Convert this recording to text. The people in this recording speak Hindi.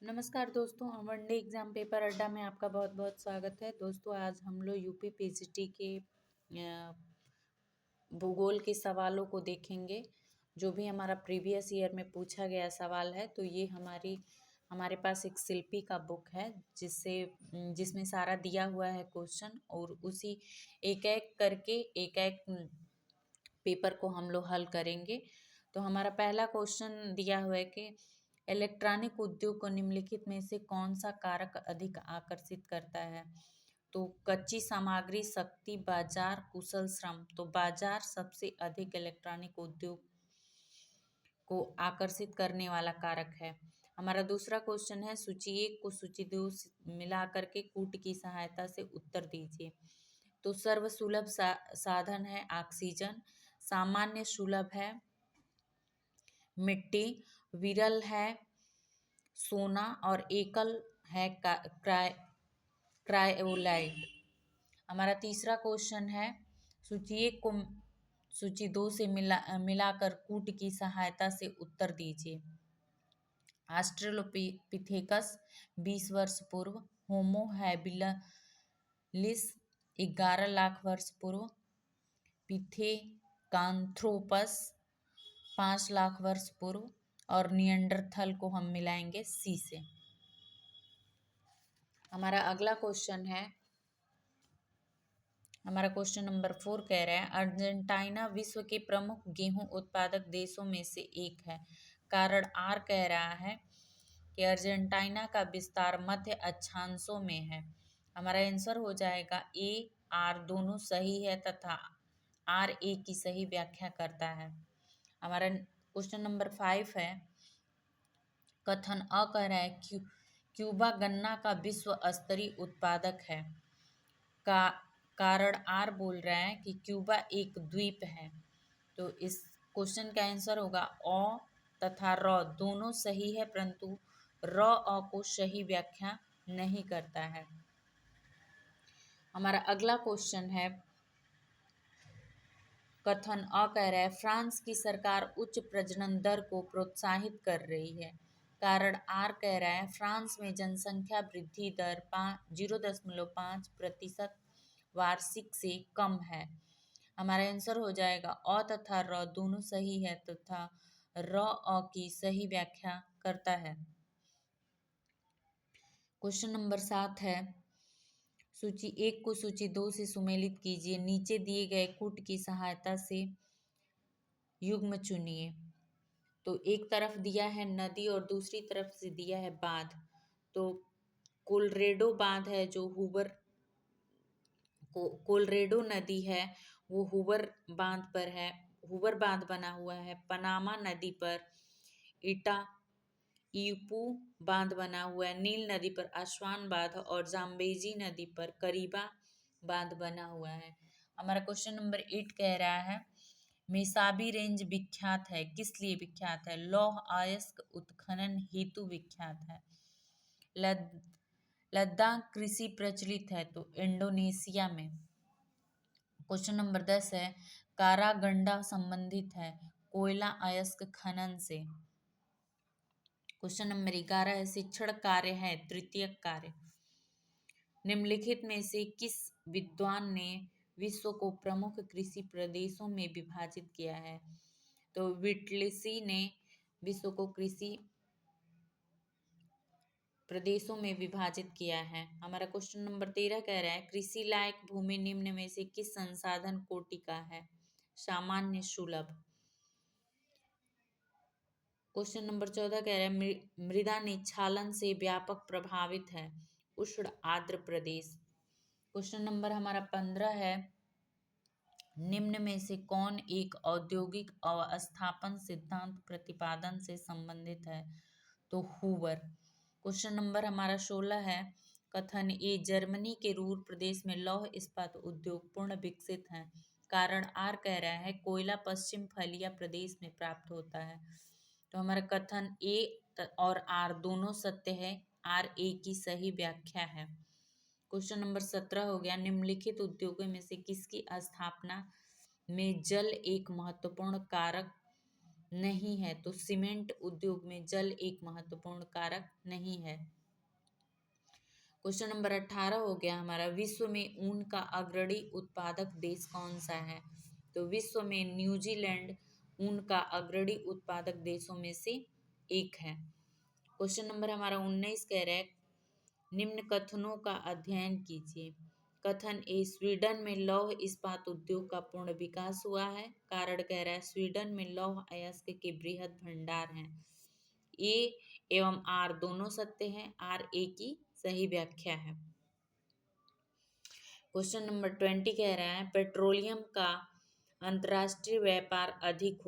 नमस्कार दोस्तों, वनडे एग्जाम पेपर अड्डा में आपका बहुत बहुत स्वागत है। दोस्तों आज हम लोग यूपी पीजीटी के भूगोल के सवालों को देखेंगे। जो भी हमारा प्रीवियस ईयर में पूछा गया सवाल है, तो ये हमारे पास एक शिल्पी का बुक है जिसमें सारा दिया हुआ है क्वेश्चन, और उसी एक एक करके एक एक पेपर को हम लोग हल करेंगे। तो हमारा पहला क्वेश्चन दिया हुआ है कि इलेक्ट्रॉनिक उद्योग को निम्नलिखित में से कौन सा कारक अधिक आकर्षित करता है। तो कच्ची सामग्री, शक्ति, बाजार, कुशल श्रम। तो बाजार सबसे अधिक इलेक्ट्रॉनिक उद्योग को आकर्षित करने वाला कारक है। हमारा दूसरा क्वेश्चन है, सूची 1 को सूची 2 मिला करके कूट की सहायता से उत्तर दीजिए। तो सर्वसुलभ साधन है ऑक्सीजन, सामान्य सुलभ है मिट्टी, विरल है सोना, और एकल है क्रायोलाइट। हमारा तीसरा क्वेश्चन है, सूची 1 को सूची 2 से मिलाकर कूट की सहायता से उत्तर दीजिए। ऑस्ट्रेलोपिथेकस 20 वर्ष पूर्व, होमो हैबिलिस 11 लाख वर्ष पूर्व, पिथेकांथ्रोपस 5 लाख वर्ष पूर्व, और नियंडरथल को हम मिलाएंगे सी से। हमारा अगला क्वेश्चन है, हमारा क्वेश्चन नंबर 4 कह रहा है, अर्जेंटीना विश्व के प्रमुख गेहूं उत्पादक देशों में से एक है। कारण आर कह रहा है कि अर्जेंटीना का विस्तार मध्य अक्षांशों में है। हमारा आंसर हो जाएगा ए आर दोनों सही है तथा आर ए की सही व्याख्या करता है। हमारा क्वेश्चन नंबर 5 है, कथन अ कह रहा है क्यूबा गन्ना का विश्व स्तरीय उत्पादक है। कारण आर बोल रहा है कि क्यूबा एक द्वीप है। तो इस क्वेश्चन का आंसर होगा अ तथा र दोनों सही है, परंतु र अ को सही व्याख्या नहीं करता है। हमारा अगला क्वेश्चन है, कथन अ कह रहा है, फ्रांस की सरकार उच्च प्रजनन दर को प्रोत्साहित कर रही है। कारण आर कह रहा है, फ्रांस में जनसंख्या वृद्धि दर 0.5% वार्षिक से कम है। हमारा आंसर हो जाएगा अ तथा र दोनों सही है तथा र अ की सही व्याख्या करता है। क्वेश्चन नंबर 7 है, सूची 1 को सूची 2 से सुमेलित कीजिए। नीचे दिए गए कूट की सहायता से युग्म चुनिए। तो एक तरफ दिया है नदी और दूसरी तरफ से दिया है बांध। तो कोलरेडो बांध है जो कोलरेडो नदी है वो हुबर बांध पर है, हुबर बांध बना हुआ है। पनामा नदी पर इटाईपू बांध बना हुआ है। नील नदी पर आस्वान बांध और जाम्बेजी नदी पर करीबा बांध बना हुआ है। हमारा क्वेश्चन नंबर 8 कह रहा है, मेसाबी रेंज विख्यात है, किस लिए विख्यात है। लौह अयस्क उत्खनन हेतु विख्यात है। लद्दाख कृषि प्रचलित है, तो इंडोनेशिया में। क्वेश्चन नंबर 10 है, कारागंडा संबंधित है कोयला अयस्क खनन से। क्वेश्चन नंबर 11 है, शिक्षण कार्य है तृतीयक कार्य। निम्नलिखित में से किस विद्वान ने विश्व को प्रमुख कृषि प्रदेशों में विभाजित किया है। तो विटलिसी ने विश्व को कृषि प्रदेशों में विभाजित किया है। हमारा क्वेश्चन नंबर 13 कह रहा है, कृषि लायक भूमि निम्न में से किस संसाधन कोटि का है। सामान्य सुलभ। क्वेश्चन नंबर 14 कह रहा है, मृदा निक्षालन से व्यापक प्रभावित है उष्ण आर्द्र प्रदेश। क्वेश्चन नंबर हमारा 15 है, निम्न में से कौन एक औद्योगिक अवस्थापन सिद्धांत प्रतिपादन से संबंधित है। तो हूवर। क्वेश्चन नंबर हमारा 16 है, कथन ए जर्मनी के रूर प्रदेश में लौह इस्पात उद्योग पूर्ण विकसित है। कारण आर कह रहा है, कोयला पश्चिम फलिया प्रदेश में प्राप्त होता है। तो हमारा कथन ए और आर दोनों सत्य है, आर ए की सही व्याख्या है। क्वेश्चन नंबर 17 हो गया, निम्नलिखित उद्योगों में से किसकी स्थापना में जल एक महत्वपूर्ण कारक नहीं है, तो सीमेंट उद्योग में जल एक महत्वपूर्ण कारक नहीं है। क्वेश्चन नंबर 18 हो गया हमारा, विश्व में ऊन का अग्रणी उत्पादक देश कौन सा है? तो विश्व में न्यूजीलैंड ऊन का अग्रणी उत्पादक देशों में से एक है। क्वेश्चन नंबर हमारा 19 कह रहा है, निम्न कथनों का अध्ययन कीजिए। कथन ए, स्वीडन में लौह इस्पात उद्योग का पूर्ण विकास हुआ है। कारण कह रहा है स्वीडन में लौह अयस्क के बृहद भंडार हैं। ए एवं आर दोनों सत्य हैं, आर ए की सही व्याख्या है। क्वेश्चन नंबर 20 कह रहा है, पेट्रोलियम का अंतर्राष्ट्रीय व्यापार अधिक